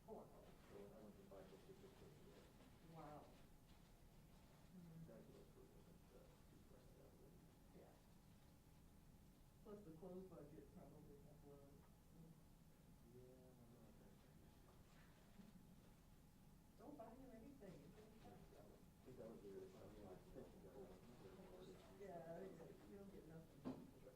4. So I went to 550 this year. Wow. That's what improvement, Yeah. Plus the clothes budget probably have blown. yeah, I'm not Don't buy him anything. I think that was your, Yeah, you don't get nothing.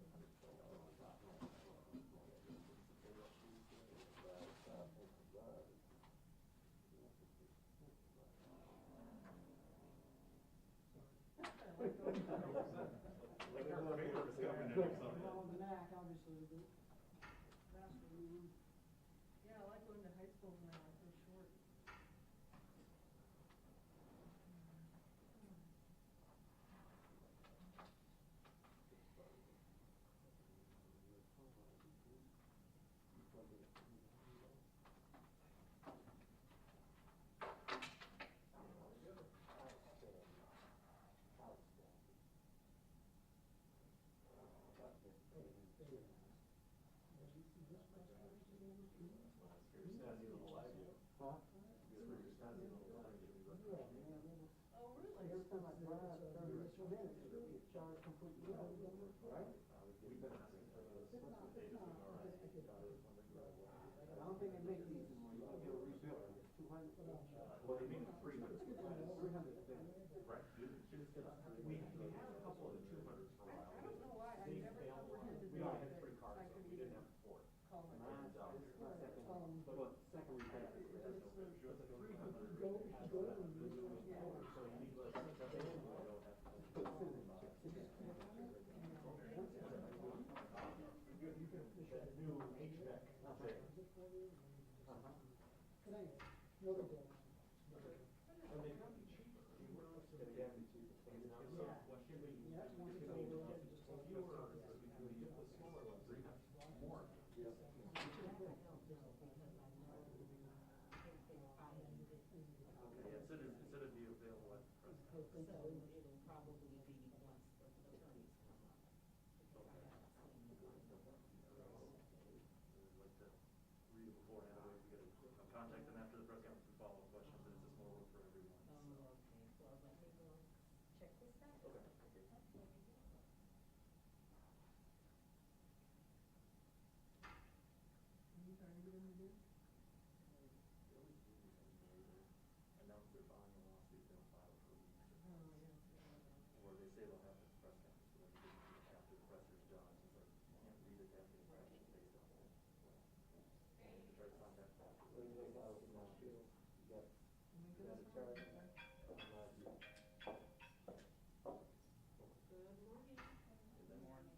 like our favorite is coming in or something. The knack, obviously, but faster. Yeah, I like going to high schools now, they're short. Oh, really? Every time I drive 30 minutes, it'll be charged completely. Right? We've been asking for those since the day that we are. I don't think they make these anymore. You can get a rebuild. It's 200. Well, they made 300. 300 is better. Right. We had a couple of the 200s for a while. I don't know why, I They never failed. comprehended We that. only had 3 cars, I so could we didn't even have 4. call my Mine's phone. second repair. It was a 300. So you need less. You can, that new HVAC thing. And they can be cheaper. They can be cheaper. So what should we, if you were, we get the smaller ones, they have more. Okay, instead of be available at the press conference. So it'll probably be once the attorneys come up. Because I haven't seen the I'd like to read it beforehand, otherwise we get contact them after the press conference with follow-up questions, and it's just more work for everyone. Oh, okay, well, let me go check this out. Okay. Are you gonna do? Announce they're filing a lawsuit, they'll file it for a week. Oh, yeah. Or they say they'll have the press conference, so they can, after the press is done, since I can't read it, have any questions based on it. And try to contact them. Good morning. Good morning.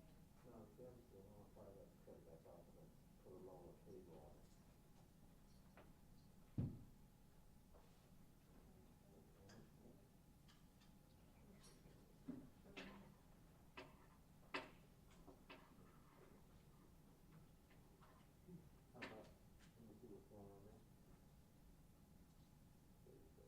Let me see what's going on there. There you go.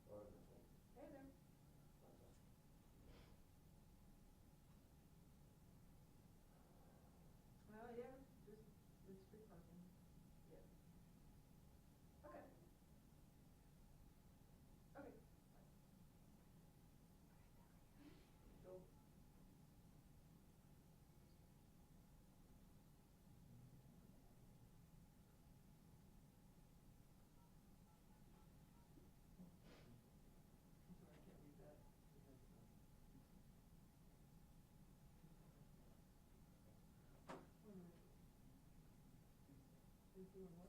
Here it is. Hey there. Well, yeah, just, it's free parking. Yeah. Okay. Okay. Go. I'm sorry, I can't read that. He's doing what?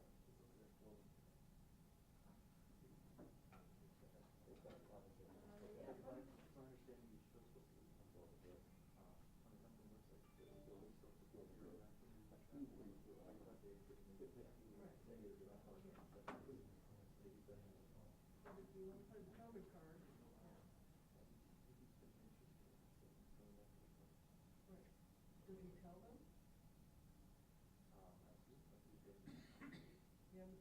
It's my understanding you're still supposed to on the company website, the building's still supposed to be But if you want to put a COVID card. Right. Did he tell them? Yeah,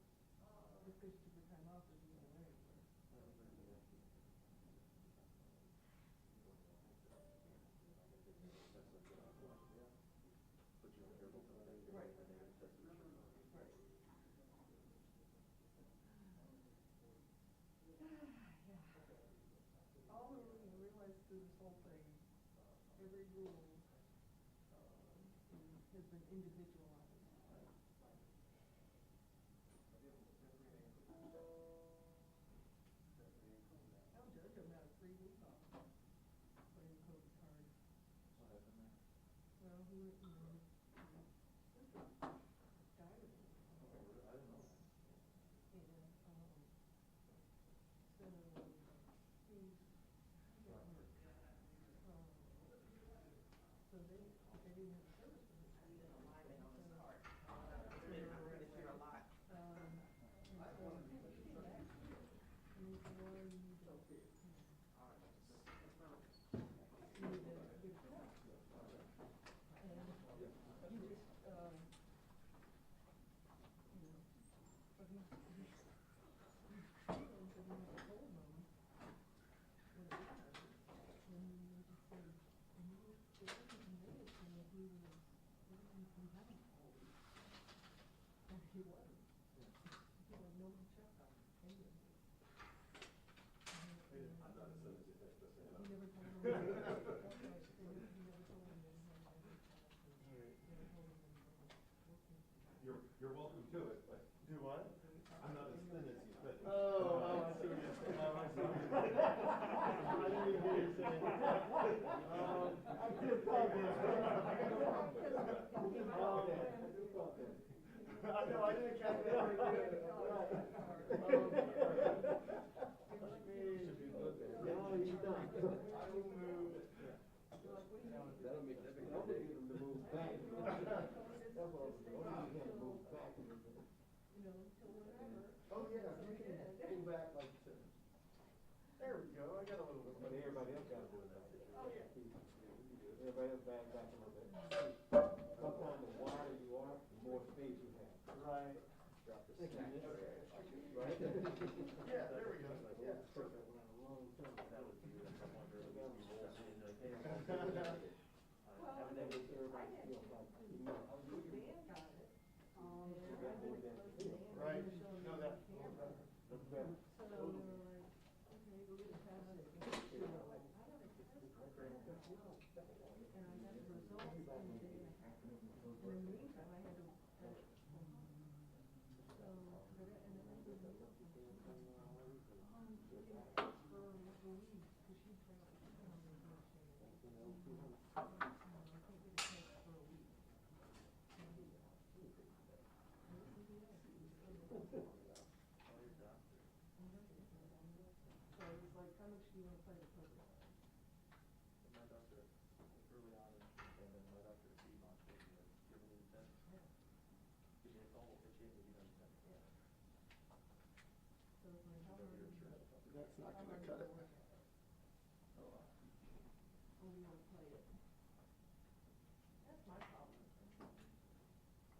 careful for the next Right. and they test the machine. Right. Yeah. All the, realized through this whole thing, every rule, has been individualized. I'll judge them out of 3 weeks off. Put in code card. What happened there? Well, who, sister died of it. Oh, really? I didn't know that. And, so, he's, got hurt. So they didn't have service for him. I need an alignment on this card. It's been my credit here a lot. And so he came back, and he said, well, you need to, you need to get a test. And he just, he just, but he's feeling that he never told them what it was. And they just said, and he was, it wasn't conveyed to me that he was in town all week. And he wasn't. He was no one checked on any of this. I'm not as soon as you think this. He never told him. That's right. He never told him that he had any test. Never told him that he wasn't working. You're welcome to it, but. Do what? I'm not as thin as you think. Oh, I see what you're saying. Oh, I see what you're saying. I didn't even hear you say it. I just thought this. I just thought this. I know, I didn't catch that. Right. Should be good then. No, he's done. I will move. That'll make that big. That'll get him to move back. That's what I was doing. You can't move back a little bit. You know, till whatever. Oh, yeah, you can pull back like this. There we go, I got a little bit. But everybody else got to do that. Oh, yeah. Everybody else back a little bit. Sometimes the wider you are, the more space you have. Right. Drop the snack. Right? Yeah, there we go, yeah. Perfect. That was you, and I wonder if you rolled in like, hey, I'm Well, gonna do I that. had to, Dan got it. And I had to explain to Dan, Right. and show him No, the that- camera. That's better. So they were like, okay, go get a test. You know, I have a test program. And I got the results in a day and a half. And in the meantime, I had to, so, but, and then I did, she didn't test for a week, because she traveled, she went on vacation. I can't get a test for a week. So it's like, how much do you want to play the program? My doctor, early on, and then my doctor, he launched it, give me the test. Yeah. Give me a call, if you have the test. Yeah. So it's like, how Whatever hard your is insurance it? company. That's not How gonna hard cut is it. work at it? Oh, wow. Or do you want to play it? That's my problem.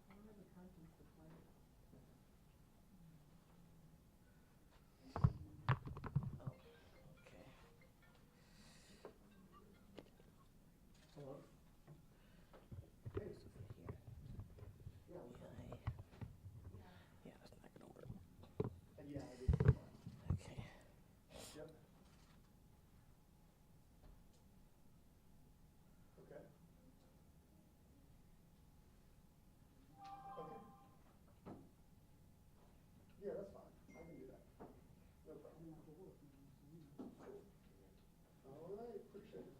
I don't have the conscience to play it. Hello? Here. Yeah, what's up? Yeah, that's not gonna work. Yeah, I did. Okay. Yep. Okay. Okay. Yeah, that's fine. I can do that. No problem. All right, appreciate it.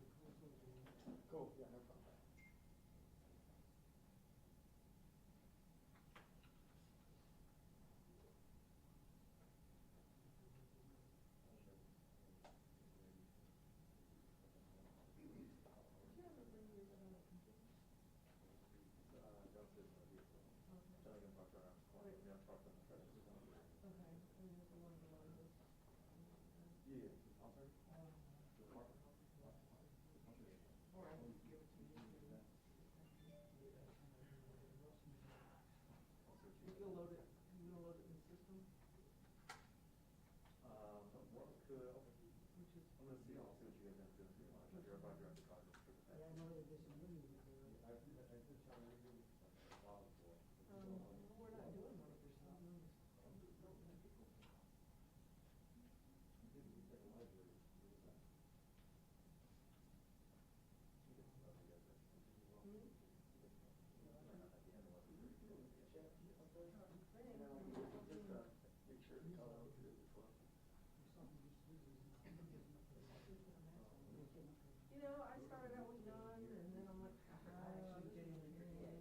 Cool, yeah, no problem. Did you ever bring yours on a computer? Downstairs in my vehicle. Okay. Then I can park around, Wait. yeah, park on the credit. Okay, I mean, if you want to go on this. Yeah, I'm sorry? The apartment? Or I can give it to you. If you'll load it, you'll load it in the system, What could, which is. I'm gonna see, I'll see what you guys have to do. If you're about to direct the card. Yeah, I know that there's some money in there. I did try to read it. You know, I started out with none, and then I'm like, this is Yeah.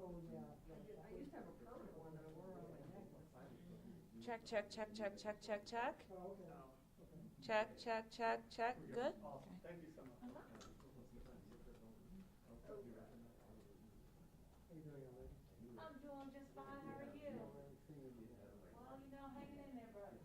oh, yeah. I used to have a permanent one that I wore around my neck. Check, check, check, check, check, check, check. Oh, okay. Check, check, check, check. Good? Awesome, thank you so much. How you doing, Wendy? I'm doing just fine, how are you? Well, you know, hanging in there, brother.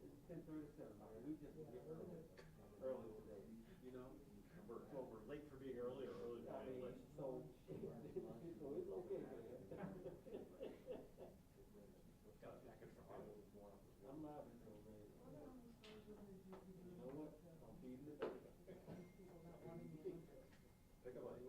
It's 10:37, man, we just get early today, you know? We're late for being early or early for I being mean, late. so it's okay, man. Got a package from Hollywood. I'm live until, man. You know what? I'm feeding it. Think about it.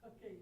Okay.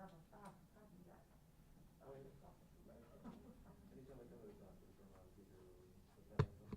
Anytime I come to the doctor's room, I was either but then I come to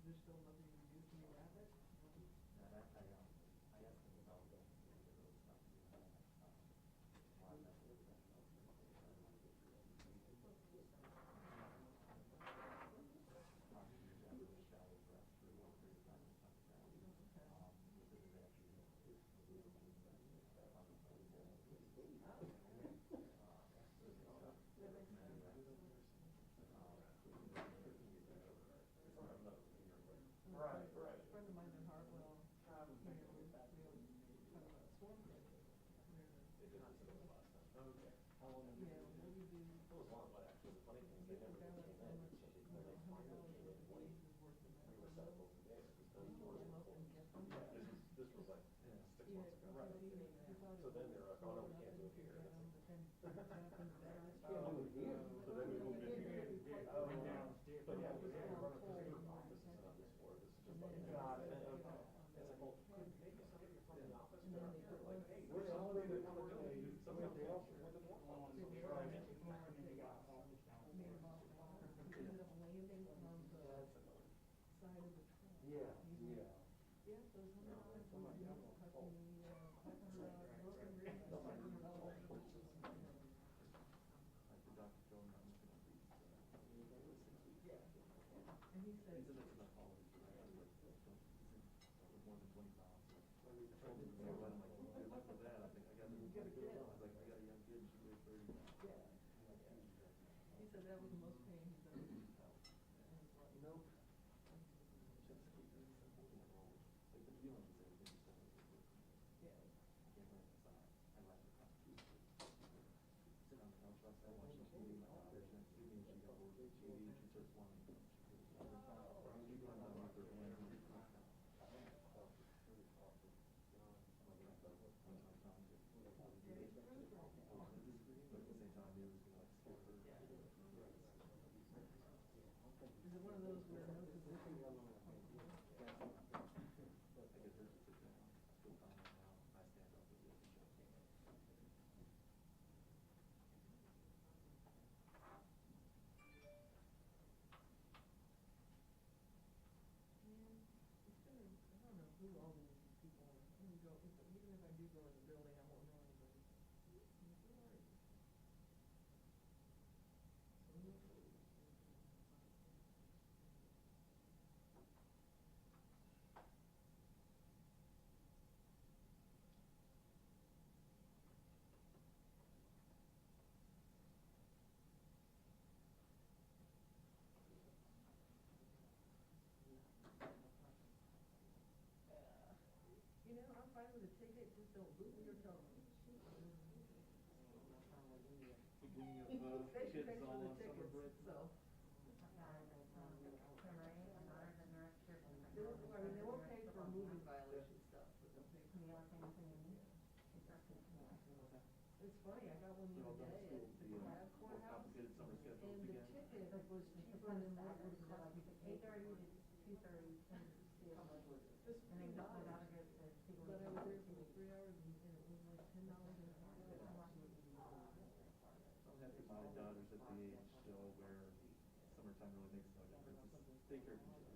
There's still nothing you can do, can you wrap it? I asked him about the stuff. Right, right. A friend of mine in Hartwell, we had kind of a storm pick. They did this in the last time. Okay. How long did Yeah, what do you do? It was long, but actually the funny thing is they Get never the guy really like came so in. much, So they, when they $100 finally came worth in, of like, days is worth of we were set up over there. So you pull them up and get them. This was like 6 Yeah, months ago. because he thought So it then was they're like, oh slow no, we enough can't and do it he here. could And get them, but then it happened better. Can't do it here. so then we moved in here. Oh, But yeah, Yeah, we yeah. run because their office is not this floor. This is just like. Got it. It's like, well, couldn't maybe somebody from the office. And then they put Like, one. hey, Where's there's all somebody the that wanted to company? do something else with the one. Made them off the water. He ended up landing on the side of the truck. Yeah, He's like, yeah. yeah, those $100 a month cost me $500 broken ribs, $700. Like the doctor told me I'm just gonna leave. Yeah. And he said, He said that's enough quality for that. I was like, don't, more than 20 pounds. I told him, you know what, I'm like, well, good luck with that. I think I got You got a kid. I was like, I got a young kid, she weighs 30 pounds. yeah. He said that was the most pain he's ever felt in his life. Nope. Just keep it simple. Like the feeling is everything you said. Yeah. I can't run inside. I like the couch. Sit on the couch last night watching TV. My daughter's next to me and she got bored with TV. She starts wanting to. She comes on with her hand and her cock out. But at the same time, it was gonna like scare her. Is it one of those where no position? I get her to sit down. Still calm right now. I stand up with the Man, it's gonna, I don't know who all these people are. I'm gonna go, even if I do go in the building, I won't know anybody. Who are you? You know, I'm fine with a ticket, just don't boot me or tell me. Beginning of They should kids pay all for the on summer tickets, break. so. They won't, I mean, they won't pay for moving violation stuff, but they'll pay for. It's funny, I got one the They're all other done day at at school, the the crab more courthouse, complicated summer schedules and the begin. ticket was cheaper than what it would cost me to pay. Just, but I was there for like 3 hours and it was like $10 an hour. My daughter's at the age still where summertime really makes no difference. It's daycare teachers.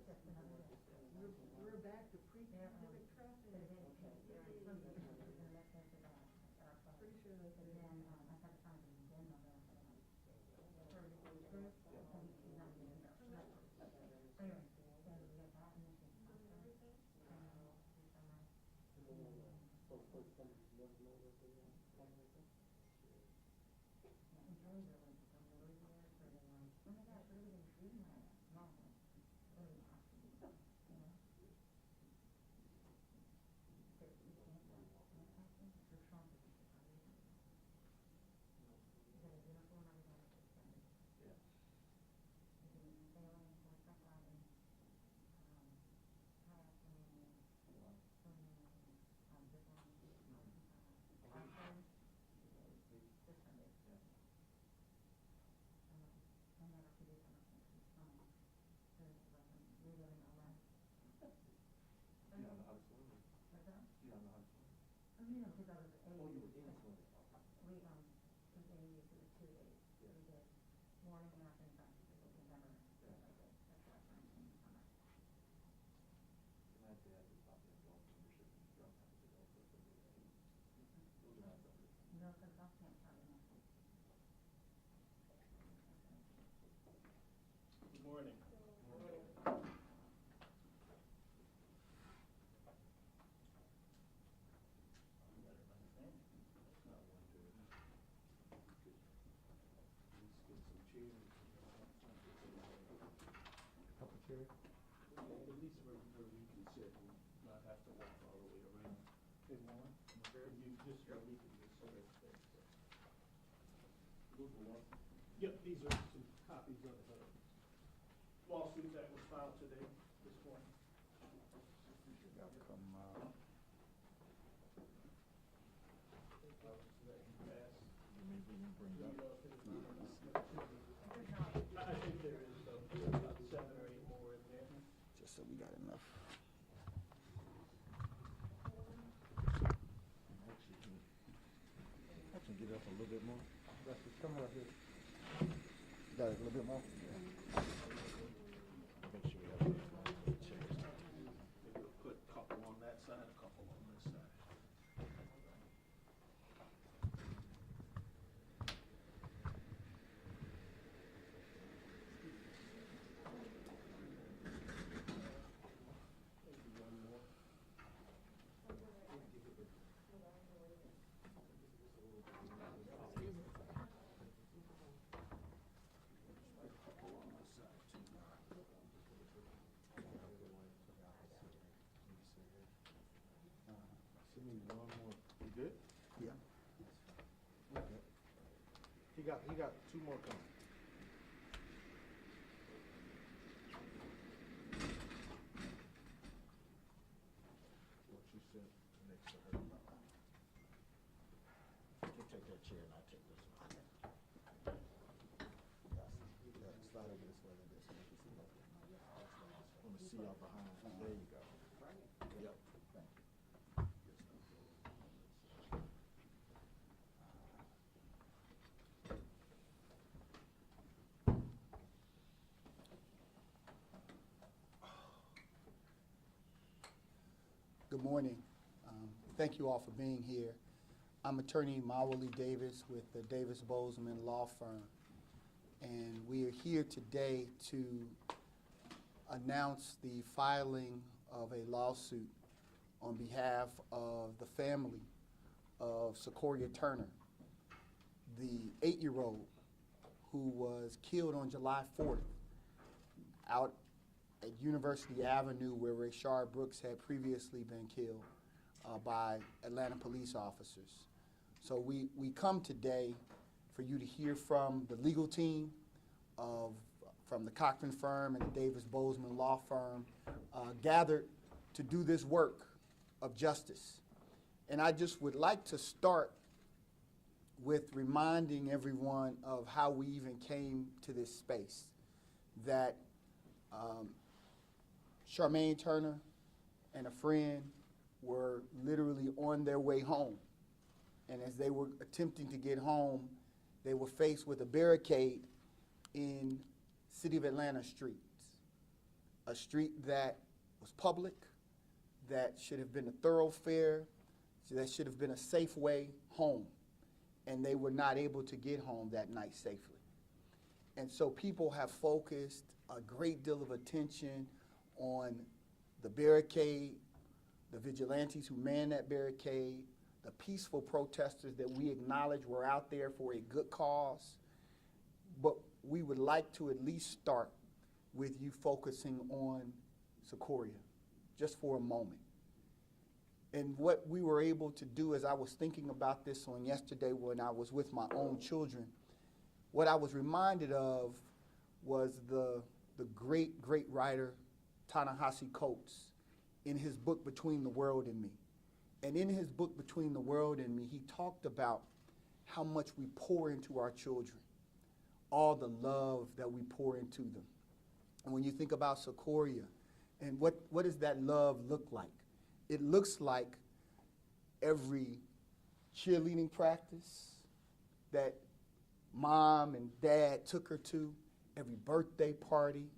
We're back to pre-pandemic traffic. Pretty sure that's it. Oh my gosh, what are we gonna do now? No, what are we gonna have to do, you know? That we can't do, can't happen, so Trump is just how we do it. Is that a uniform or is that a suspended? Yeah. Is it a sailing, like that riding, kayak swimming, Well, swimming, zip lining, archery, suspended. yeah. I never forget how much it's there's like a reeling around. You don't know how to swim? Or What's that? you don't know how to swim? You know, because I was A. Oh, you were in swimming. We, from A to the 2 days, Yeah. we did morning and afternoon practices, we never, Yeah. like, that's what I learned in the summer. My dad was not the adult membership and you don't have to develop those under the team. Those are not separate. No, because golf can't start in next week. Good morning. Couple chairs? At least where you can sit and not have to walk all the way around. Hey, Warren, you just, where we can just sort of sit. Those were lost. Yep, these are some copies of the lawsuit that was filed today, this morning. Y'all come, I think there is about 7 or 8 more in there. just so we got enough. I can get up a little bit more. Rusty, come right here. Got it a little bit more? Make sure we have enough chairs. Maybe we'll put a couple on that side, a couple on this side. Maybe one more. A couple on this side too. She needs one more. You good? Yeah. Okay. He got 2 more coming. What you said next to her. You take that chair and I'll take this one. Yeah, slide over this way like this. I want to see y'all behind. There you go. Yep. Thank you. Good morning. Thank you all for being here. I'm attorney Mawali Davis with the Davis Bozeman Law Firm. And we are here today to announce the filing of a lawsuit on behalf of the family of Secoriea Turner, the 8-year-old who was killed on July 4th out at University Avenue where Rayshard Brooks had previously been killed by Atlanta police officers. So we come today for you to hear from the legal team from the Cochran firm and the Davis Bozeman Law Firm gathered to do this work of justice. And I just would like to start with reminding everyone of how we even came to this space, that Charmaine Turner and a friend were literally on their way home. And as they were attempting to get home, they were faced with a barricade in City of Atlanta streets, a street that was public, that should have been a thoroughfare, that should have been a safe way home. And they were not able to get home that night safely. And so people have focused a great deal of attention on the barricade, the vigilantes who manned that barricade, the peaceful protesters that we acknowledge were out there for a good cause. But we would like to at least start with you focusing on Secoriea, just for a moment. And what we were able to do, as I was thinking about this on yesterday when I was with my own children, what I was reminded of was the great, great writer Ta-Nehisi Coates in his book, Between the World and Me. And in his book, Between the World and Me, he talked about how much we pour into our children, all the love that we pour into them. And when you think about Secoriea, and what does that love look like? It looks like every cheerleading practice that mom and dad took her to, every birthday party,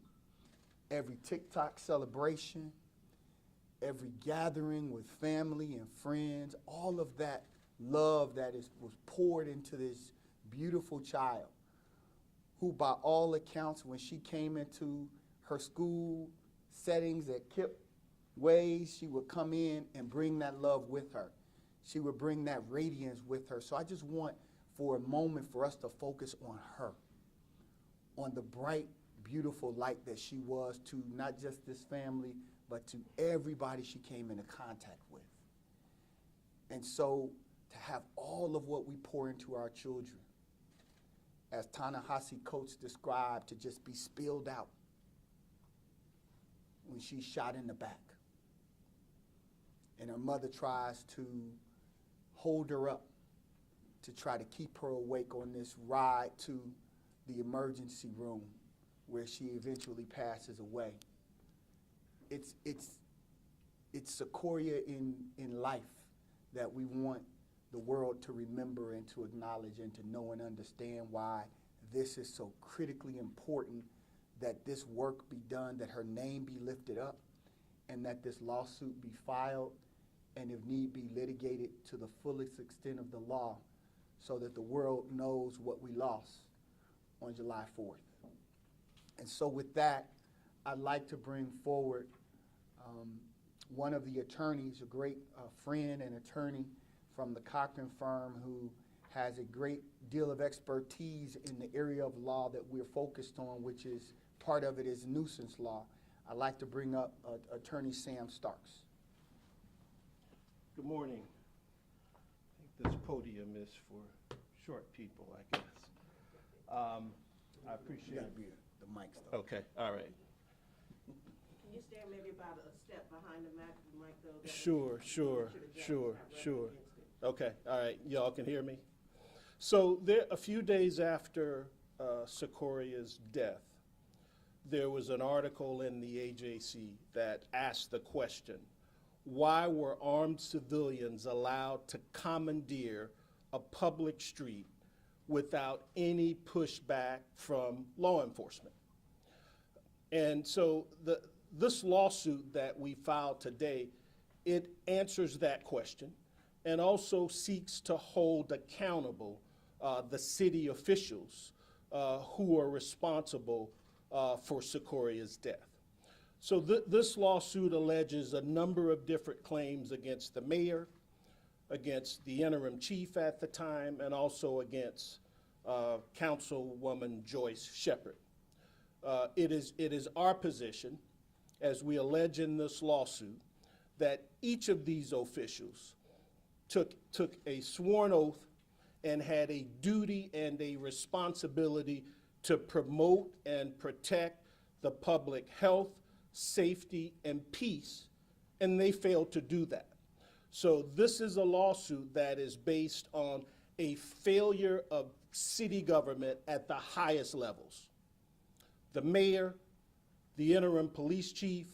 every TikTok celebration, every gathering with family and friends, all of that love that was poured into this beautiful child who, by all accounts, when she came into her school settings at Kip Ways, she would come in and bring that love with her. She would bring that radiance with her. So I just want for a moment for us to focus on her, on the bright, beautiful light that she was to not just this family, but to everybody she came into contact with. And so to have all of what we pour into our children, as Ta-Nehisi Coates described, to just be spilled out when she's shot in the back. And her mother tries to hold her up to try to keep her awake on this ride to the emergency room where she eventually passes away. It's Secoriea in life that we want the world to remember and to acknowledge and to know and understand why this is so critically important, that this work be done, that her name be lifted up, and that this lawsuit be filed and, if need be, litigated to the fullest extent of the law so that the world knows what we lost on July 4th. And so with that, I'd like to bring forward one of the attorneys, a great friend and attorney from the Cochran firm, who has a great deal of expertise in the area of law that we're focused on, which is part of it is nuisance law. I'd like to bring up Attorney Sam Starks. Good morning. I think this podium is for short people, I guess. I appreciate You it. gotta be the mic stuff. Okay, all right. Can you stand maybe about a step behind the mic though? That way Sure, you should adjust, not right sure. against it. Okay, all right, y'all can hear me? So there, a few days after Secorea's death, there was an article in the AJC that asked the question, why were armed civilians allowed to commandeer a public street without any pushback from law enforcement? And so this lawsuit that we filed today, it answers that question and also seeks to hold accountable the city officials who are responsible for Secorea's death. So this lawsuit alleges a number of different claims against the mayor, against the interim chief at the time, and also against Councilwoman Joyce Shepherd. It is our position, as we allege in this lawsuit, that each of these officials took a sworn oath and had a duty and a responsibility to promote and protect the public health, safety, and peace, and they failed to do that. So this is a lawsuit that is based on a failure of city government at the highest levels. The mayor, the interim police chief,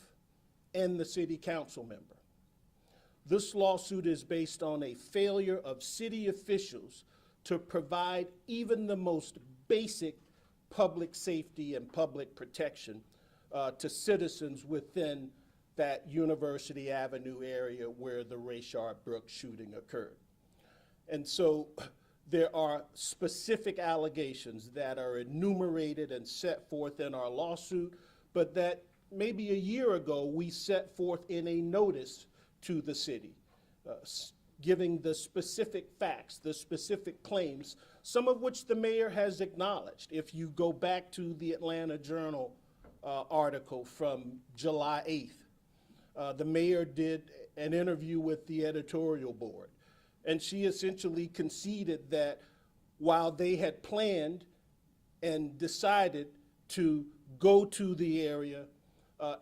and the city council member. This lawsuit is based on a failure of city officials to provide even the most basic public safety and public protection to citizens within that University Avenue area where the Rayshard Brooks shooting occurred. And so there are specific allegations that are enumerated and set forth in our lawsuit, but that maybe a year ago we set forth in a notice to the city, giving the specific facts, the specific claims, some of which the mayor has acknowledged. If you go back to the Atlanta Journal article from July 8th, the mayor did an interview with the editorial board, and she essentially conceded that while they had planned and decided to go to the area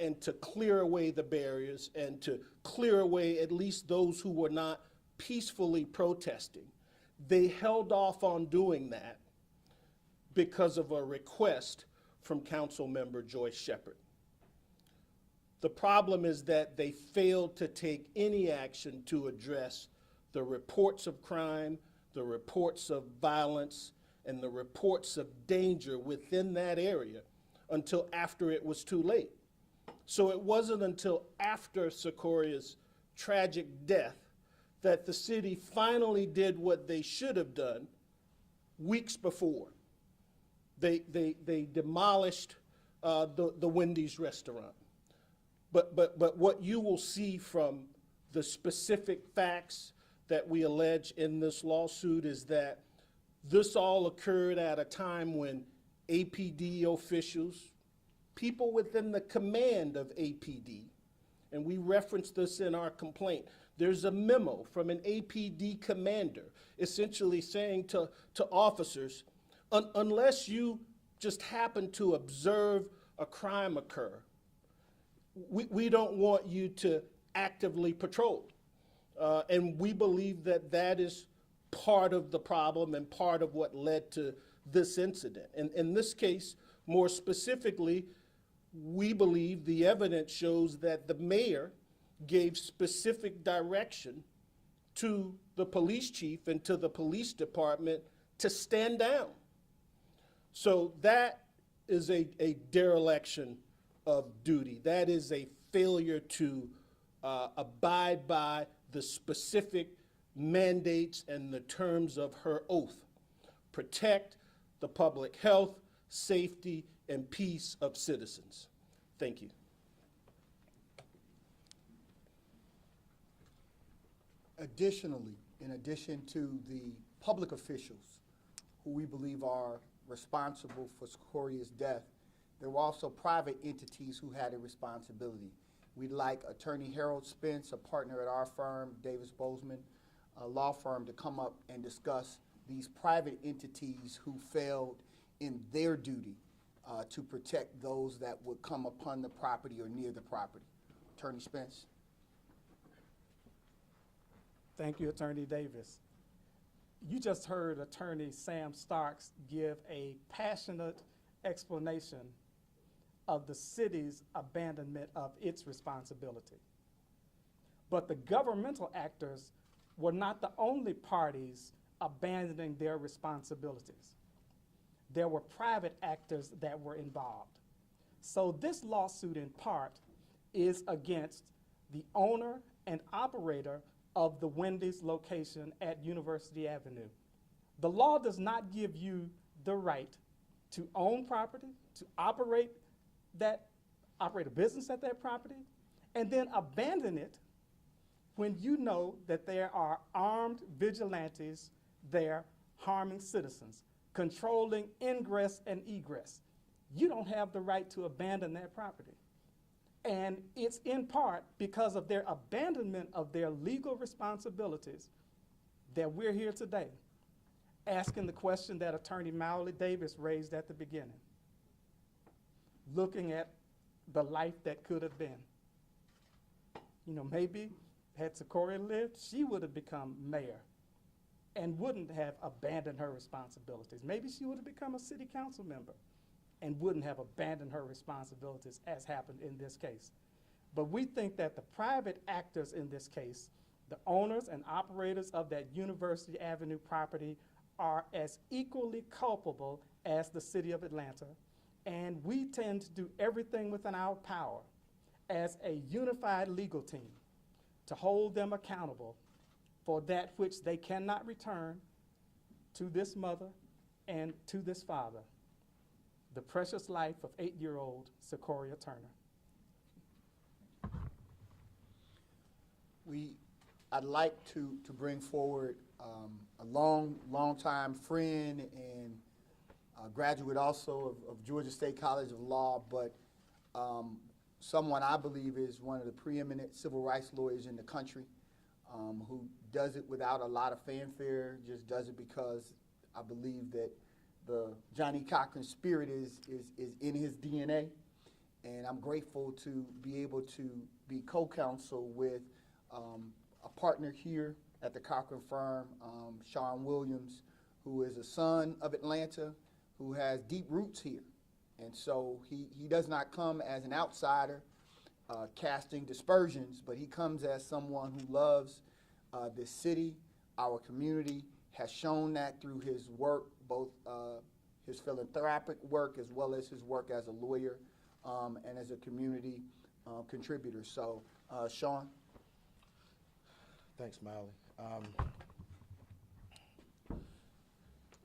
and to clear away the barriers and to clear away at least those who were not peacefully protesting, they held off on doing that because of a request from Council Member Joyce Shepherd. The problem is that they failed to take any action to address the reports of crime, the reports of violence, and the reports of danger within that area until after it was too late. So it wasn't until after Secoria's tragic death that the city finally did what they should have done weeks before. They demolished the Wendy's restaurant. But what you will see from the specific facts that we allege in this lawsuit is that this all occurred at a time when APD officials, people within the command of APD, and we referenced this in our complaint, there's a memo from an APD commander essentially saying to officers, unless you just happen to observe a crime occur, we don't want you to actively patrol. And we believe that that is part of the problem and part of what led to this incident. And in this case, more specifically, we believe the evidence shows that the mayor gave specific direction to the police chief and to the police department to stand down. So that is a dereliction of duty. That is a failure to abide by the specific mandates and the terms of her oath. Protect the public health, safety, and peace of citizens. Thank you. Additionally, in addition to the public officials who we believe are responsible for Secoria's death, there were also private entities who had a responsibility. We'd like Attorney Harold Spence, a partner at our firm, Davis Bozeman, a law firm, to come up and discuss these private entities who failed in their duty to protect those that would come upon the property or near the property. Attorney Spence. Thank you, Attorney Davis. You just heard Attorney Sam Starks give a passionate explanation of the city's abandonment of its responsibility. But the governmental actors were not the only parties abandoning their responsibilities. There were private actors that were involved. So this lawsuit in part is against the owner and operator of the Wendy's location at University Avenue. The law does not give you the right to own property, to operate a business at that property, and then abandon it when you know that there are armed vigilantes there harming citizens, controlling ingress and egress. You don't have the right to abandon that property. And it's in part because of their abandonment of their legal responsibilities that we're here today, asking the question that Attorney Mowley Davis raised at the beginning, looking at the life that could have been. You know, maybe had Secoria lived, she would have become mayor and wouldn't have abandoned her responsibilities. Maybe she would have become a city council member and wouldn't have abandoned her responsibilities as happened in this case. But we think that the private actors in this case, the owners and operators of that University Avenue property, are as equally culpable as the city of Atlanta. And we tend to do everything within our power as a unified legal team to hold them accountable for that which they cannot return to this mother and to this father, the precious life of 8-year-old Secoriea Turner. We I'd like to bring forward a long time friend and graduate also of Georgia State College of Law, but someone I believe is one of the preeminent civil rights lawyers in the country, who does it without a lot of fanfare, just does it because I believe that the Johnny Cochran spirit is in his DNA. And I'm grateful to be able to be co-counsel with a partner here at the Cochran firm, Sean Williams, who is a son of Atlanta, who has deep roots here. And so he does not come as an outsider casting dispersions, but he comes as someone who loves this city, our community, has shown that through his work, both his philanthropic work as well as his work as a lawyer and as a community contributor. So, Sean. Thanks, Miley.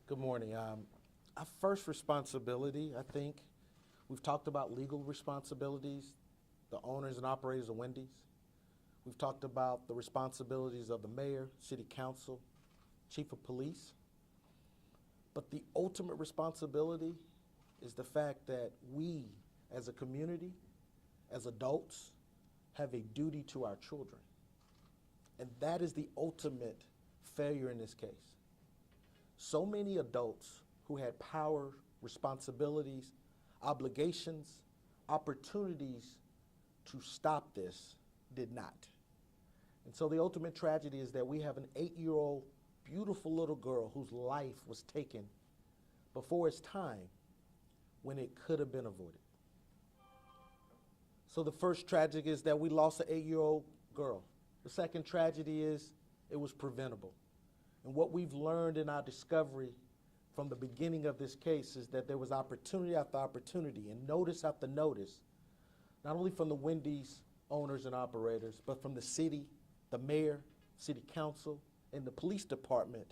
Good morning. Our first responsibility, I think, we've talked about legal responsibilities, the owners and operators of Wendy's. We've talked about the responsibilities of the mayor, city council, chief of police. But the ultimate responsibility is the fact that we, as a community, as adults, have a duty to our children. And that is the ultimate failure in this case. So many adults who had power, responsibilities, obligations, opportunities to stop this did not. And so the ultimate tragedy is that we have an 8-year-old beautiful little girl whose life was taken before its time when it could have been avoided. So the first tragedy is that we lost an 8-year-old girl. The second tragedy is it was preventable. And what we've learned in our discovery from the beginning of this case is that there was opportunity after opportunity and notice after notice, not only from the Wendy's owners and operators, but from the city, the mayor, city council, and the police department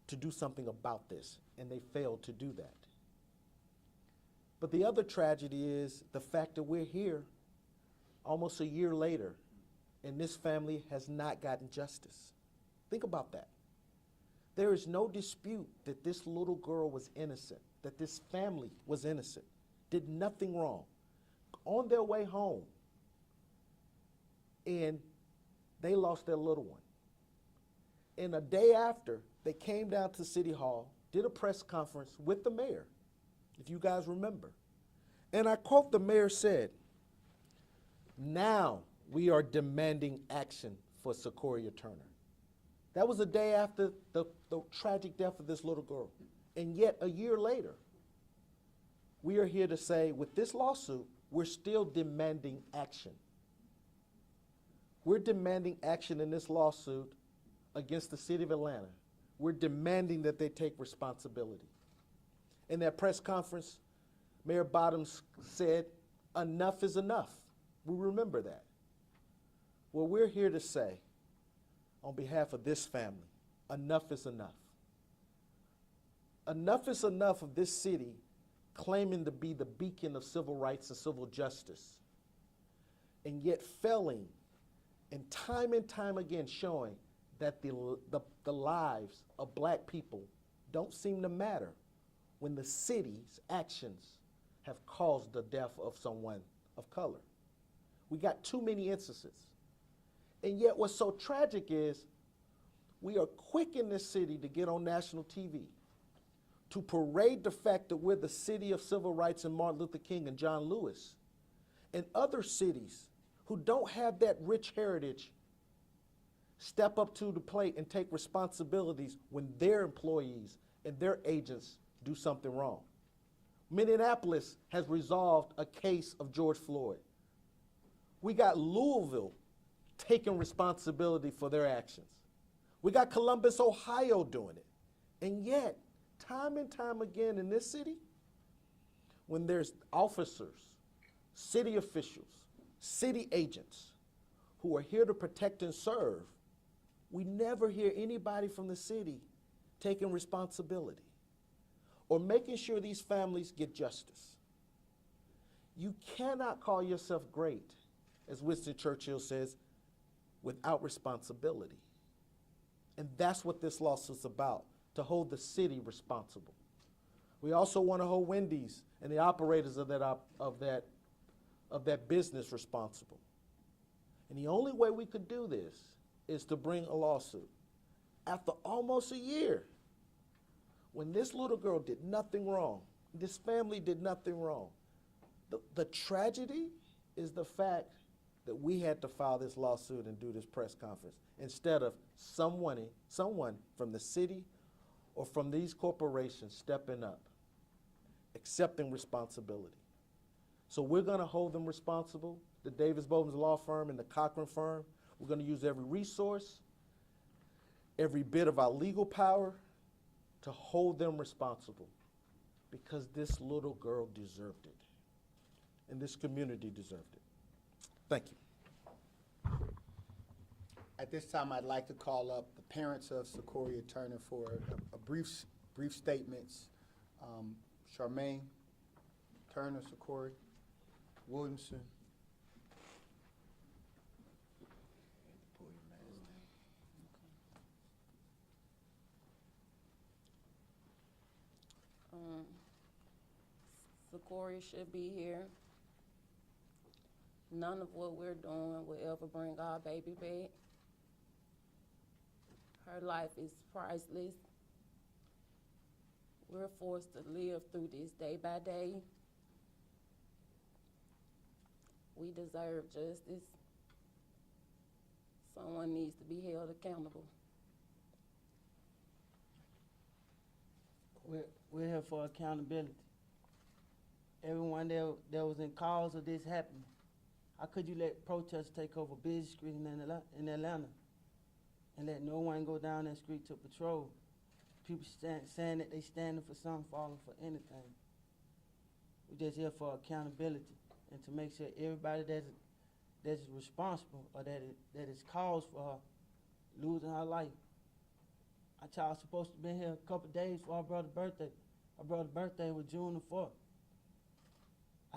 to do something about this, and they failed to do that. But the other tragedy is the fact that we're here almost a year later, and this family has not gotten justice. Think about that. There is no dispute that this little girl was innocent, that this family was innocent, did nothing wrong, on their way home, and they lost their little one. And a day after, they came down to City Hall, did a press conference with the mayor, if you guys remember. And I quote, the mayor said, "Now we are demanding action for Secoriea Turner." That was a day after the tragic death of this little girl. And yet, a year later, we are here to say, with this lawsuit, we're still demanding action. We're demanding action in this lawsuit against the city of Atlanta. We're demanding that they take responsibility. In that press conference, Mayor Bottoms said, enough is enough. We remember that. Well, we're here to say, on behalf of this family, enough is enough. Enough is enough of this city claiming to be the beacon of civil rights and civil justice, and yet failing and time again showing that the lives of black people don't seem to matter when the city's actions have caused the death of someone of color. We got too many instances. And yet what's so tragic is we are quick in this city to get on national TV, to parade the fact that we're the city of civil rights and Martin Luther King and John Lewis, and other cities who don't have that rich heritage step up to the plate and take responsibilities when their employees and their agents do something wrong. Minneapolis has resolved a case of George Floyd. We got Louisville taking responsibility for their actions. We got Columbus, Ohio doing it. And yet, time and time again in this city, when there's officers, city officials, city agents who are here to protect and serve, we never hear anybody from the city taking responsibility or making sure these families get justice. You cannot call yourself great, as Winston Churchill says, without responsibility. And that's what this lawsuit's about, to hold the city responsible. We also want to hold Wendy's and the operators of that business responsible. And the only way we could do this is to bring a lawsuit. After almost a year, when this little girl did nothing wrong, this family did nothing wrong, the tragedy is the fact that we had to file this lawsuit and do this press conference instead of someone from the city or from these corporations stepping up, accepting responsibility. So we're going to hold them responsible, the Davis Bowman's law firm and the Cochran firm. We're going to use every resource, every bit of our legal power to hold them responsible, because this little girl deserved it, and this community deserved it. Thank you. At this time, I'd like to call up the parents of Secoriea Turner for a brief statements. Charmaine Turner, Secoriea, Williamson. Pull your mask down. Secoriea should be here. None of what we're doing will ever bring our baby back. Her life is priceless. We're forced to live through this day by day. We deserve justice. Someone needs to be held accountable. We're here for accountability. Everyone that was in cause of this happening. How could you let protesters take over Busy Street in Atlanta and let no one go down that street to patrol? People saying that they standing for something, falling for anything. We're just here for accountability and to make sure everybody that's responsible or that is caused for her losing her life. Our child's supposed to be here a couple days for our brother's birthday. Our brother's birthday was June the 4th.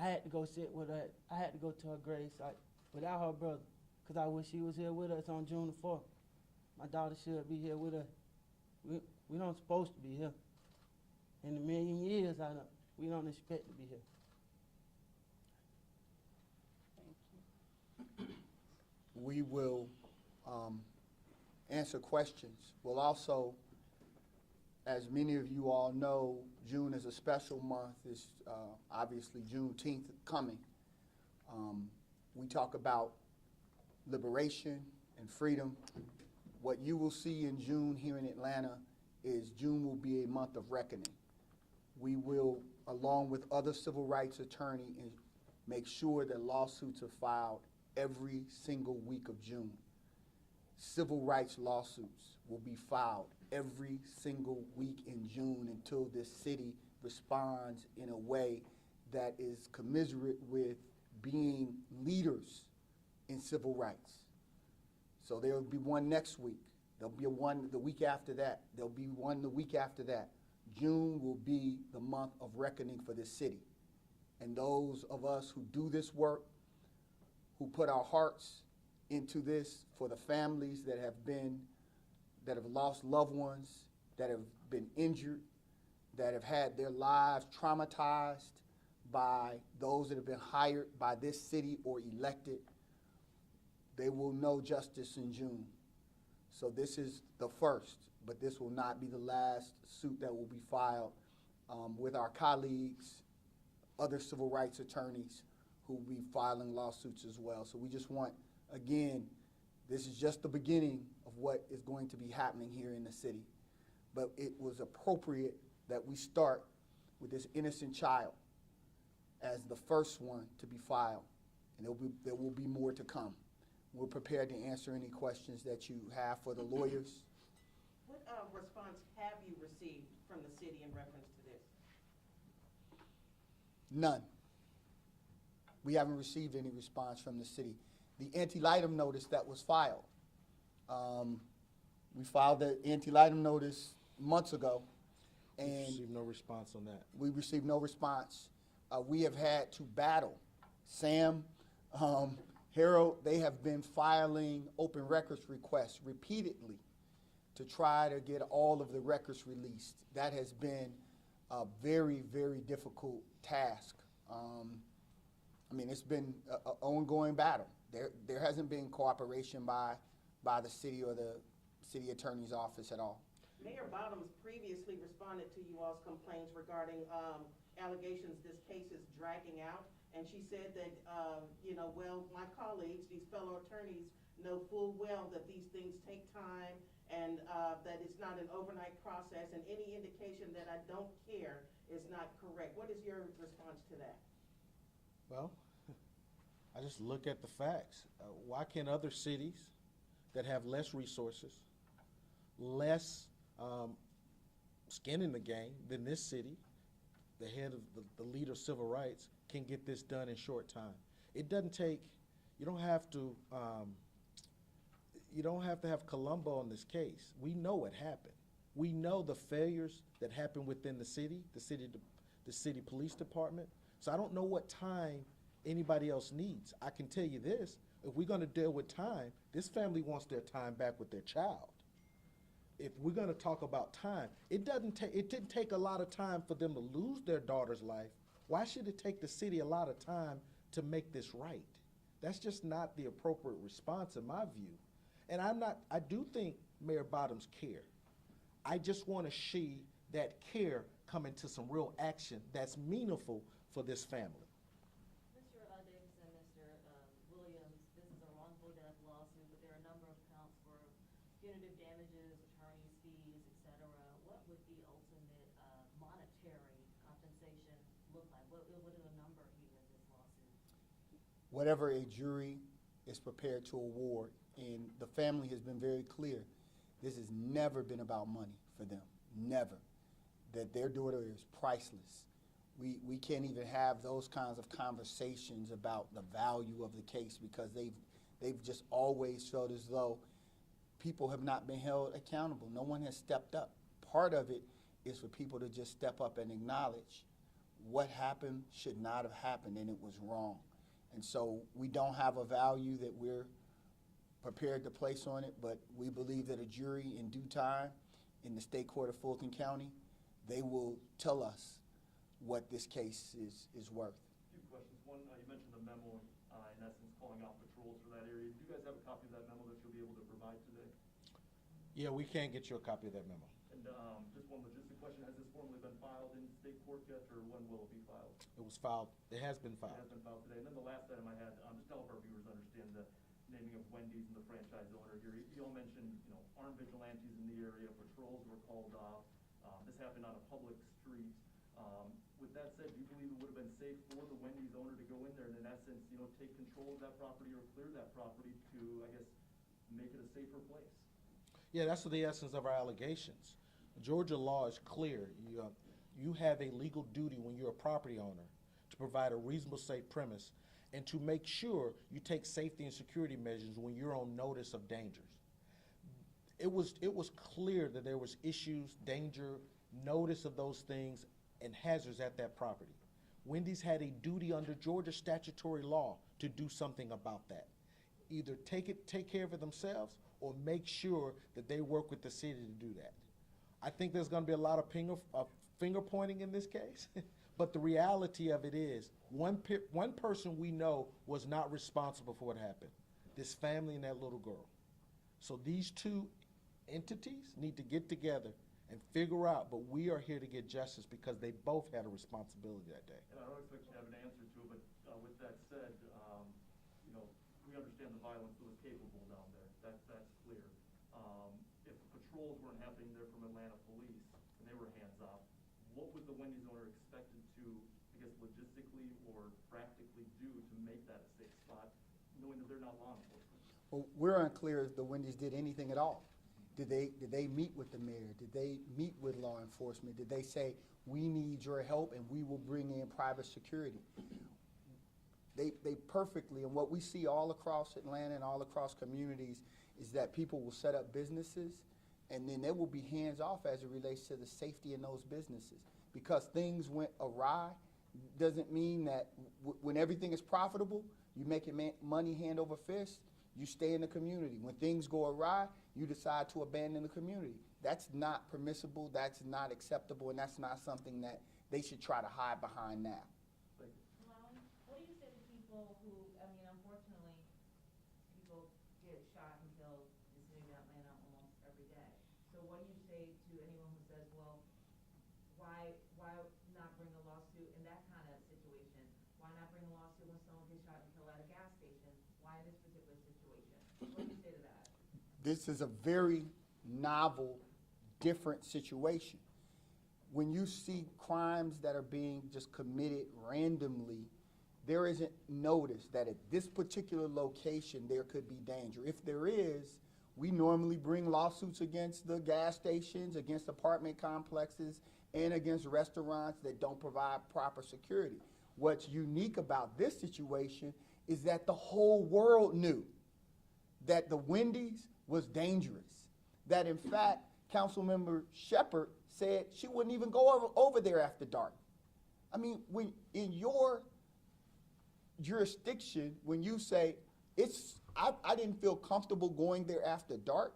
I had to go sit with her. I had to go to her grave site without her brother, because I wish she was here with us on June the 4th. My daughter should be here with us. We don't supposed to be here. In a million years, we don't expect to be here. Thank you. We will answer questions. We'll also, as many of you all know, June is a special month. It's obviously Juneteenth coming. We talk about liberation and freedom. What you will see in June here in Atlanta is June will be a month of reckoning. We will, along with other civil rights attorneys, make sure that lawsuits are filed every single week of June. Civil rights lawsuits will be filed every single week in June until this city responds in a way that is commiserate with being leaders in civil rights. So there will be one next week. There'll be one the week after that. There'll be one the week after that. June will be the month of reckoning for this city. And those of us who do this work, who put our hearts into this for the families that have lost loved ones, that have been injured, that have had their lives traumatized by those that have been hired by this city or elected, they will know justice in June. So this is the first, but this will not be the last suit that will be filed with our colleagues, other civil rights attorneys who will be filing lawsuits as well. So we just want, again, this is just the beginning of what is going to be happening here in the city. But it was appropriate that we start with this innocent child as the first one to be filed, and there will be more to come. We're prepared to answer any questions that you have for the lawyers. What response have you received from the city in reference to this? None. We haven't received any response from the city. The anti-litem notice that was filed, we filed the anti-litem notice months ago, and We received no response on that. we received no response. We have had to battle. Sam Harold, they have been filing open records requests repeatedly to try to get all of the records released. That has been a very, very difficult task. I mean, it's been an ongoing battle. There hasn't been cooperation by the city or the city attorney's office at all. Mayor Bottoms previously responded to you all's complaints regarding allegations this case is dragging out, and she said that, well, my colleagues, these fellow attorneys, know full well that these things take time and that it's not an overnight process, and any indication that I don't care is not correct. What is your response to that? Well, I just look at the facts. Why can't other cities that have less resources, less skin in the game than this city, the head of the leader of civil rights, can get this done in short time? It doesn't take, you don't have to have Columbo on this case. We know what happened. We know the failures that happened within the city police department. So I don't know what time anybody else needs. I can tell you this, if we're gonna deal with time, this family wants their time back with their child. If we're gonna talk about time, it didn't take a lot of time for them to lose their daughter's life. Why should it take the city a lot of time to make this right? That's just not the appropriate response in my view. And I do think Mayor Bottoms care. I just wanna see that care come into some real action that's meaningful for this family. Mr. Davis and Mr. Williams, this is a wrongful death lawsuit, but there are a number of counts for punitive damages, attorney's fees, et cetera. What would the ultimate monetary compensation look like? What is a number here in this lawsuit? Whatever a jury is prepared to award, and the family has been very clear, this has never been about money for them, never. That their daughter is priceless. We can't even have those kinds of conversations about the value of the case because they've just always felt as though people have not been held accountable. No one has stepped up. Part of it is for people to just step up and acknowledge what happened should not have happened and it was wrong. And so we don't have a value that we're prepared to place on it, but we believe that a jury in due time in the State Court of Fulton County, they will tell us what this case is worth. A few questions. One, you mentioned the memo, in essence, calling out patrols for that area. Do you guys have a copy of that memo that you'll be able to provide today? Yeah, we can get you a copy of that memo. And just one logistic question, has this formally been filed in state court yet, or when will it be filed? It was filed, it has been filed. It has been filed today. And then the last item I had, just to help our viewers understand the naming of Wendy's and the franchise owner here. You all mentioned, armed vigilantes in the area, patrols were called off. This happened on a public street. With that said, do you believe it would have been safe for the Wendy's owner to go in there and in essence, take control of that property or clear that property to, I guess, make it a safer place? Yeah, that's the essence of our allegations. Georgia law is clear. You have a legal duty when you're a property owner to provide a reasonable safe premise and to make sure you take safety and security measures when you're on notice of dangers. It was clear that there was issues, danger, notice of those things, and hazards at that property. Wendy's had a duty under Georgia statutory law to do something about that. Either take care of it themselves or make sure that they work with the city to do that. I think there's gonna be a lot of finger pointing in this case, but the reality of it is one person we know was not responsible for what happened, this family and that little girl. So these two entities need to get together and figure out, but we are here to get justice because they both had a responsibility that day. And I don't expect you to have an answer to it, but with that said, we understand the violence that was capable down there. That's clear. If patrols weren't happening there from Atlanta police and they were hands off, what was the Wendy's owner expected to, I guess, logistically or practically do to make that a safe spot, knowing that they're not law enforcement? Well, we're unclear if the Wendy's did anything at all. Did they meet with the mayor? Did they meet with law enforcement? Did they say, we need your help and we will bring in private security? They perfectly, and what we see all across Atlanta and all across communities is that people will set up businesses and then they will be hands off as it relates to the safety in those businesses. Because things went awry, doesn't mean that when everything is profitable, you make money hand over fist, you stay in the community. When things go awry, you decide to abandon the community. That's not permissible, that's not acceptable, and that's not something that they should try to hide behind now. Malone, what do you say to people who, I mean, unfortunately, people get shot and killed in the city of Atlanta almost every day. So what do you say to anyone who says, well, why not bring a lawsuit in that kind of situation? Why not bring a lawsuit when someone gets shot and killed at a gas station? Why in this particular situation? What do you say to that? This is a very novel, different situation. When you see crimes that are being just committed randomly, there isn't notice that at this particular location there could be danger. If there is, we normally bring lawsuits against the gas stations, against apartment complexes, and against restaurants that don't provide proper security. What's unique about this situation is that the whole world knew that the Wendy's was dangerous, that in fact, Councilmember Shepherd said she wouldn't even go over there after dark. I mean, when in your jurisdiction, when you say, I didn't feel comfortable going there after dark,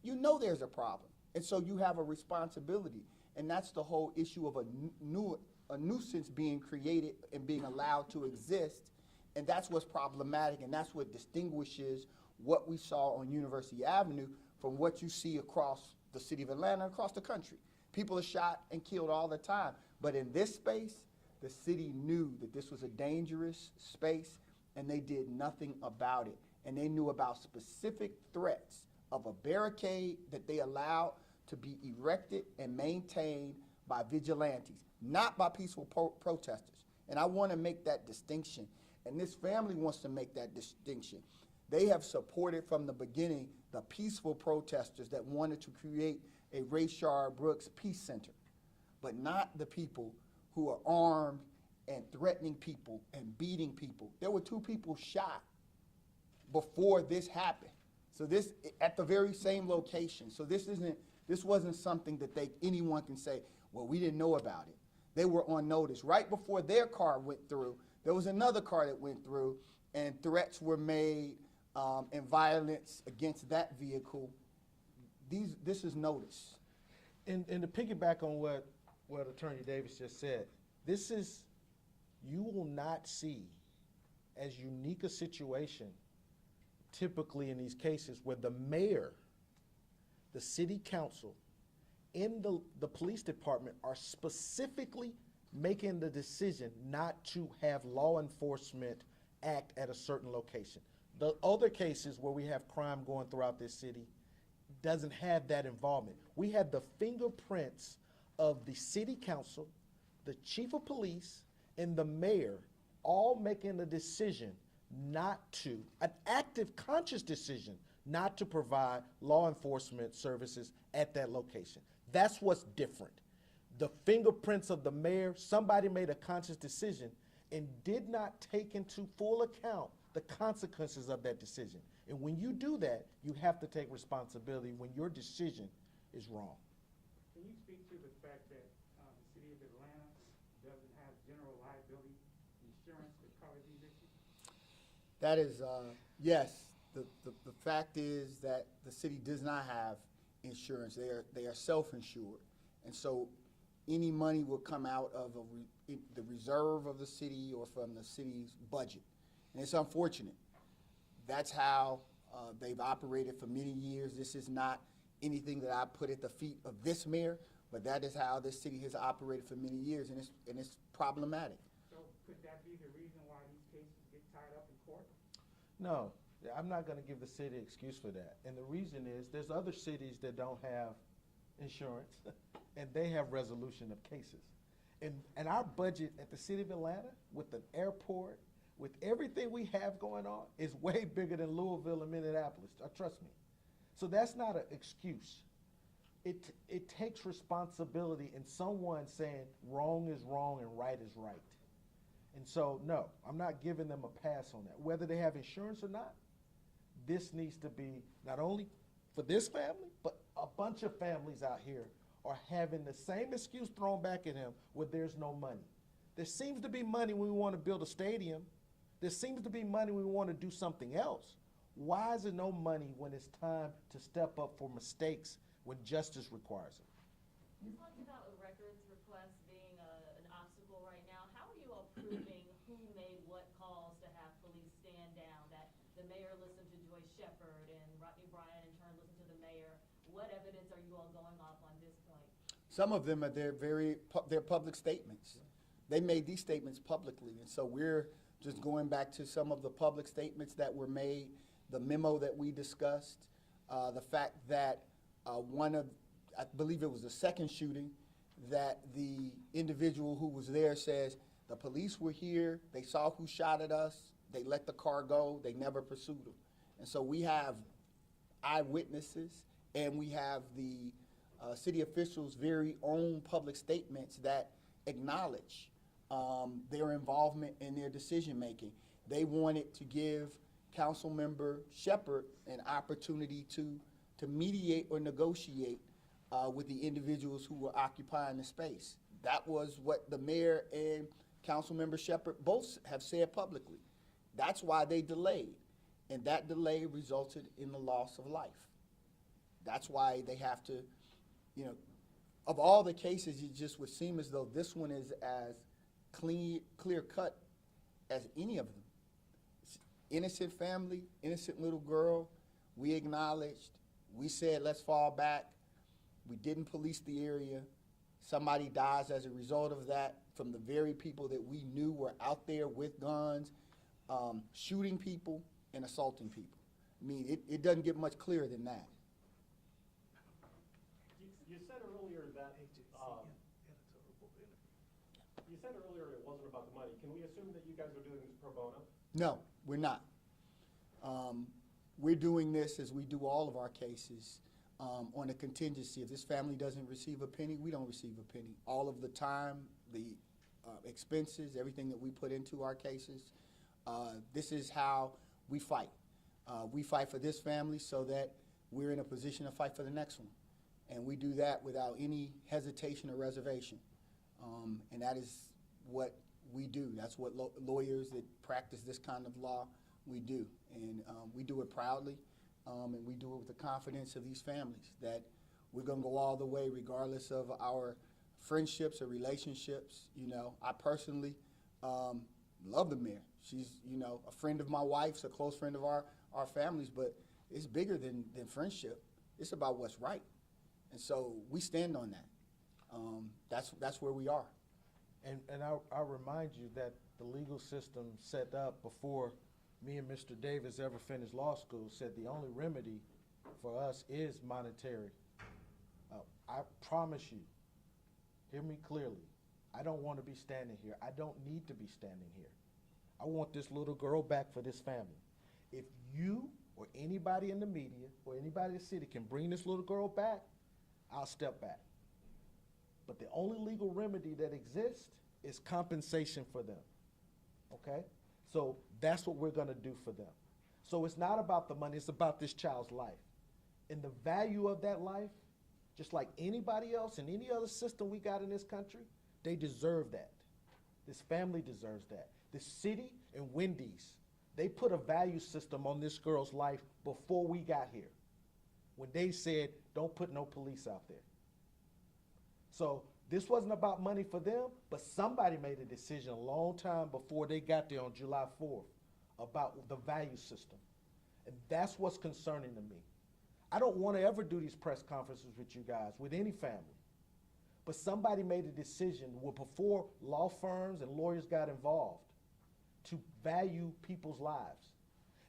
you know there's a problem. And so you have a responsibility. And that's the whole issue of a nuisance being created and being allowed to exist. And that's what's problematic, and that's what distinguishes what we saw on University Avenue from what you see across the city of Atlanta, across the country. People are shot and killed all the time. But in this space, the city knew that this was a dangerous space, and they did nothing about it. And they knew about specific threats of a barricade that they allowed to be erected and maintained by vigilantes, not by peaceful protesters. And I want to make that distinction. And this family wants to make that distinction. They have supported from the beginning the peaceful protesters that wanted to create a Rayshard Brooks Peace Center, but not the people who are armed and threatening people and beating people. There were 2 people shot before this happened. So this, at the very same location. So this wasn't something that anyone can say, well, we didn't know about it. They were on notice. Right before their car went through, there was another car that went through, and threats were made and violence against that vehicle. This is notice. And to piggyback on what Attorney Davis just said, you will not see as unique a situation typically in these cases where the mayor, the city council, and the police department are specifically making the decision not to have law enforcement act at a certain location. The other cases where we have crime going throughout this city doesn't have that involvement. We had the fingerprints of the city council, the chief of police, and the mayor all making a decision not to, an active, conscious decision not to provide law enforcement services at that location. That's what's different. The fingerprints of the mayor, somebody made a conscious decision and did not take into full account the consequences of that decision. And when you do that, you have to take responsibility when your decision is wrong. Can you speak to the fact that the city of Atlanta doesn't have general liability insurance to cover these issues? That is, yes. The fact is that the city does not have insurance. They are self-insured. And so any money will come out of the reserve of the city or from the city's budget. And it's unfortunate. That's how they've operated for many years. This is not anything that I put at the feet of this mayor, but that is how this city has operated for many years, and it's problematic. So could that be the reason why these cases get tied up in court? No, I'm not going to give the city an excuse for that. And the reason is there's other cities that don't have insurance, and they have resolution of cases. And our budget at the city of Atlanta, with an airport, with everything we have going on, is way bigger than Louisville and Minneapolis. Trust me. So that's not an excuse. It takes responsibility in someone saying wrong is wrong and right is right. And so, no, I'm not giving them a pass on that. Whether they have insurance or not, this needs to be not only for this family, but a bunch of families out here are having the same excuse thrown back at them where there's no money. There seems to be money when we want to build a stadium. There seems to be money when we want to do something else. Why is there no money when it's time to step up for mistakes when justice requires it? You talked about a records request being an obstacle right now. How are you all proving who made what calls to have police stand down? That the mayor listened to Joyce Shepard and Rodney Bryant in turn listened to the mayor. What evidence are you all going off on this point? Some of them are they're public statements. They made these statements publicly, and so we're just going back to some of the public statements that were made, the memo that we discussed, the fact that I believe it was the second shooting, that the individual who was there says, the police were here, they saw who shot at us, they let the car go, they never pursued them. And so we have eyewitnesses, and we have the city officials' very own public statements that acknowledge their involvement in their decision-making. They wanted to give Councilmember Shepard an opportunity to mediate or negotiate with the individuals who were occupying the space. That was what the mayor and Councilmember Shepard both have said publicly. That's why they delayed, and that delay resulted in the loss of life. That's why they have to, you know, of all the cases, it just would seem as though this one is as clear cut as any of them. It's innocent family, innocent little girl. We acknowledged, we said, let's fall back. We didn't police the area. Somebody dies as a result of that from the very people that we knew were out there with guns, shooting people and assaulting people. I mean, it doesn't get much clearer than that. You said earlier that, you said earlier it wasn't about the money. Can we assume that you guys are doing this pro bono? No, we're not. We're doing this as we do all of our cases on a contingency. If this family doesn't receive a penny, we don't receive a penny. All of the time, the expenses, everything that we put into our cases, this is how we fight. We fight for this family so that we're in a position to fight for the next one. And we do that without any hesitation or reservation. And that is what we do. That's what lawyers that practice this kind of law, we do. And we do it proudly, and we do it with the confidence of these families that we're gonna go all the way regardless of our friendships or relationships. You know, I personally love the mayor. She's, you know, a friend of my wife's, a close friend of our families, but it's bigger than friendship. It's about what's right. And so we stand on that. That's where we are. And I'll remind you that the legal system set up before me and Mr. Davis ever finished law school said the only remedy for us is monetary. I promise you, hear me clearly, I don't want to be standing here. I don't need to be standing here. I want this little girl back for this family. If you or anybody in the media or anybody in the city can bring this little girl back, I'll step back. But the only legal remedy that exists is compensation for them, okay? So that's what we're gonna do for them. So it's not about the money, it's about this child's life. And the value of that life, just like anybody else in any other system we got in this country, they deserve that. This family deserves that. The city and Wendy's, they put a value system on this girl's life before we got here, when they said, don't put no police out there. So this wasn't about money for them, but somebody made a decision a long time before they got there on July 4th about the value system. And that's what's concerning to me. I don't want to ever do these press conferences with you guys, with any family. But somebody made a decision before law firms and lawyers got involved to value people's lives.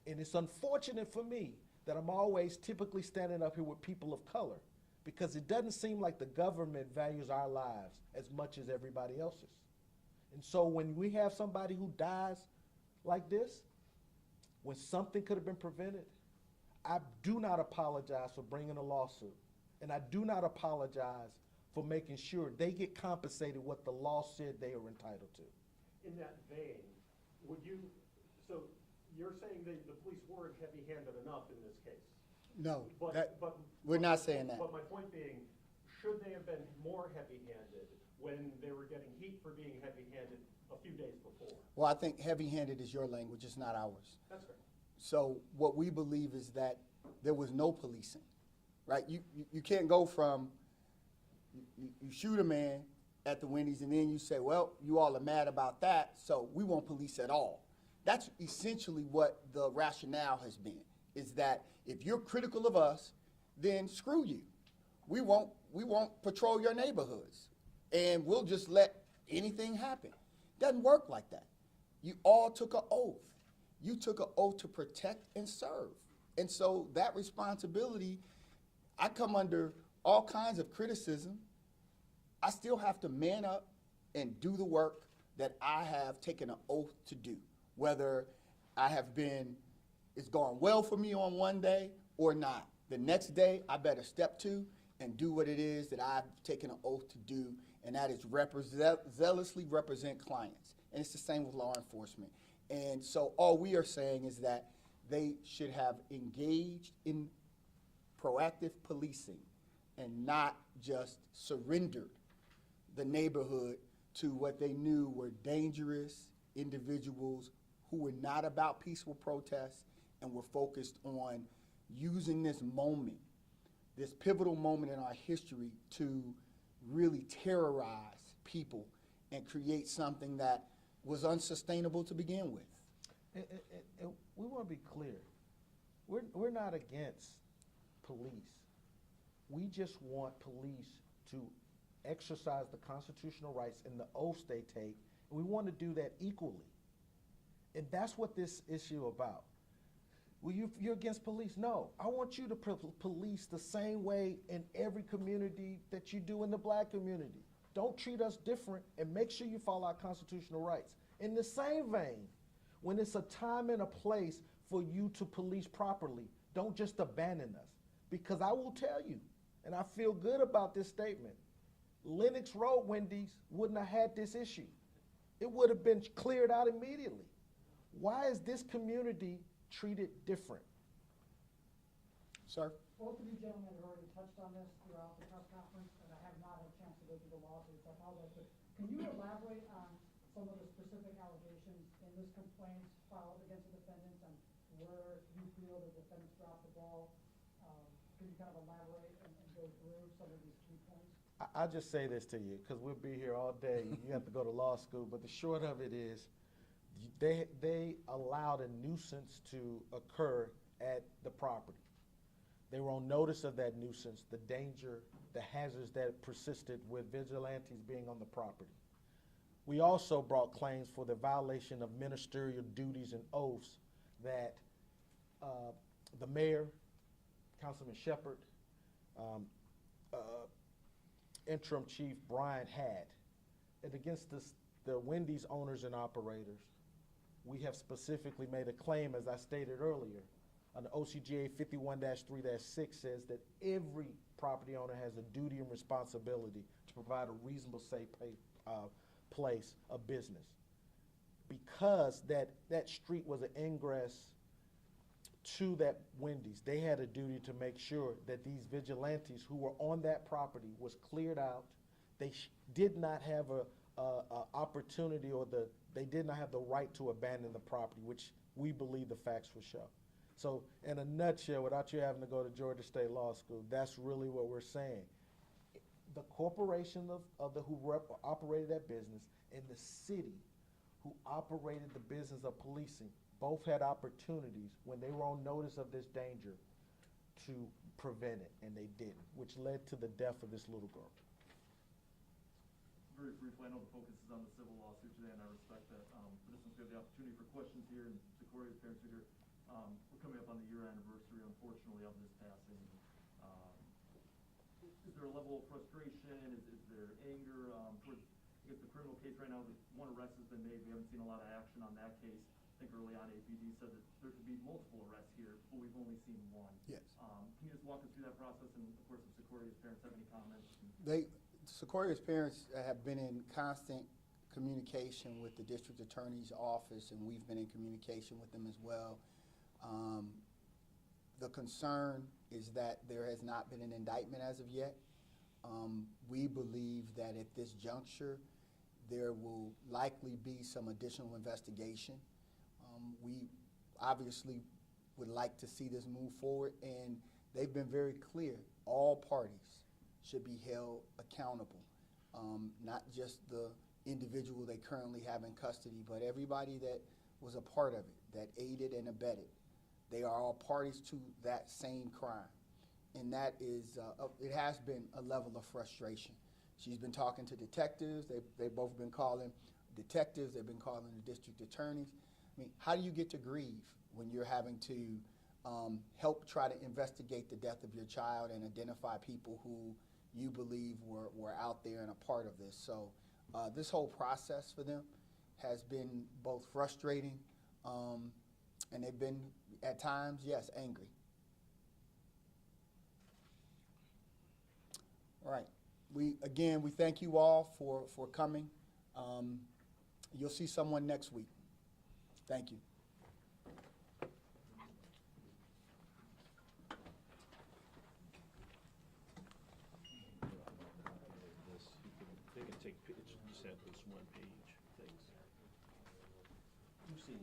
And it's unfortunate for me that I'm always typically standing up here with people of color, because it doesn't seem like the government values our lives as much as everybody else's. And so when we have somebody who dies like this, when something could have been prevented, I do not apologize for bringing a lawsuit. And I do not apologize for making sure they get compensated what the law said they are entitled to. In that vein, would you, so you're saying that the police weren't heavy-handed enough in this case? No, But we're not saying that. But my point being, should they have been more heavy-handed when they were getting heat for being heavy-handed a few days before. Well, I think heavy-handed is your language, it's not ours. That's correct. So what we believe is that there was no policing, right? You can't go from, you shoot a man at the Wendy's and then you say, well, you all are mad about that, so we won't police at all. That's essentially what the rationale has been, is that if you're critical of us, then screw you. We won't patrol your neighborhoods, and we'll just let anything happen. Doesn't work like that. You all took an oath. You took an oath to protect and serve. And so that responsibility, I come under all kinds of criticism. I still have to man up and do the work that I have taken an oath to do. Whether it's gone well for me on one day or not. The next day, I better step to and do what it is that I've taken an oath to do, and that is zealously represent clients. And it's the same with law enforcement. And so all we are saying is that they should have engaged in proactive policing and not just surrendered the neighborhood to what they knew were dangerous individuals who were not about peaceful protests and were focused on using this moment, this pivotal moment in our history, to really terrorize people and create something that was unsustainable to begin with. And we want to be clear. We're not against police. We just want police to exercise the constitutional rights and the oaths they take, and we want to do that equally. And that's what this issue about. Well, you're against police? No. I want you to police the same way in every community that you do in the black community. Don't treat us different, and make sure you follow our constitutional rights. In the same vein, when it's a time and a place for you to police properly, don't just abandon us. Because I will tell you, and I feel good about this statement, Lenox Road Wendy's wouldn't have had this issue. It would have been cleared out immediately. Why is this community treated different? Sir? Both of you gentlemen have already touched on this throughout the press conference, and I have not had a chance to go through the lawsuits. I apologize, but can you elaborate on some of the specific allegations in this complaint filed against the defendants and where you feel the defendants dropped the ball? Can you kind of elaborate and go through some of these key points? I'll just say this to you, because we'll be here all day. You have to go to law school, but the short of it is, they allowed a nuisance to occur at the property. They were on notice of that nuisance, the danger, the hazards that persisted with vigilantes being on the property. We also brought claims for the violation of ministerial duties and oaths that the mayor, Councilman Shepard, interim chief Brian had. And against the Wendy's owners and operators, we have specifically made a claim, as I stated earlier, under OCGA 51-3-6 says that every property owner has a duty and responsibility to provide a reasonable, safe place of business. Because that street was an ingress to that Wendy's, they had a duty to make sure that these vigilantes who were on that property was cleared out. They did not have a opportunity, or they did not have the right to abandon the property, which we believe the facts will show. So in a nutshell, without you having to go to Georgia State Law School, that's really what we're saying. The corporation who operated that business and the city who operated the business of policing both had opportunities when they were on notice of this danger to prevent it, and they didn't, which led to the death of this little girl. Very briefly, I know the focus is on the civil lawsuit today, and I respect that. But since we have the opportunity for questions here, and Secoria's parents are here, we're coming up on the year anniversary, unfortunately, of this passing. Is there a level of frustration? Is there anger towards, I guess, the criminal case right now? One arrest has been made. We haven't seen a lot of action on that case. I think early on APD said that there could be multiple arrests here, but we've only seen one. Yes. Can you just walk us through that process? And of course, if Secoria's parents have any comments. Secoria's parents have been in constant communication with the district attorney's office, and we've been in communication with them as well. The concern is that there has not been an indictment as of yet. We believe that at this juncture, There will likely be some additional investigation. We obviously would like to see this move forward, and they've been very clear. All parties should be held accountable, not just the individual they currently have in custody, but everybody that was a part of it, that aided and abetted. They are all parties to that same crime. And that is, it has been a level of frustration. She's been talking to detectives. They've both been calling detectives. They've been calling the district attorneys. I mean, how do you get to grieve when you're having to help try to investigate the death of your child and identify people who you believe were out there and a part of this? So this whole process for them has been both frustrating and they've been, at times, yes, angry. All right. We thank you all for coming. You'll see someone next week. Thank you. They can take pictures, just have this one page things. You see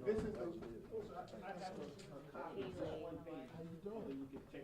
This is I have a copy of that one page. how you doing? You can take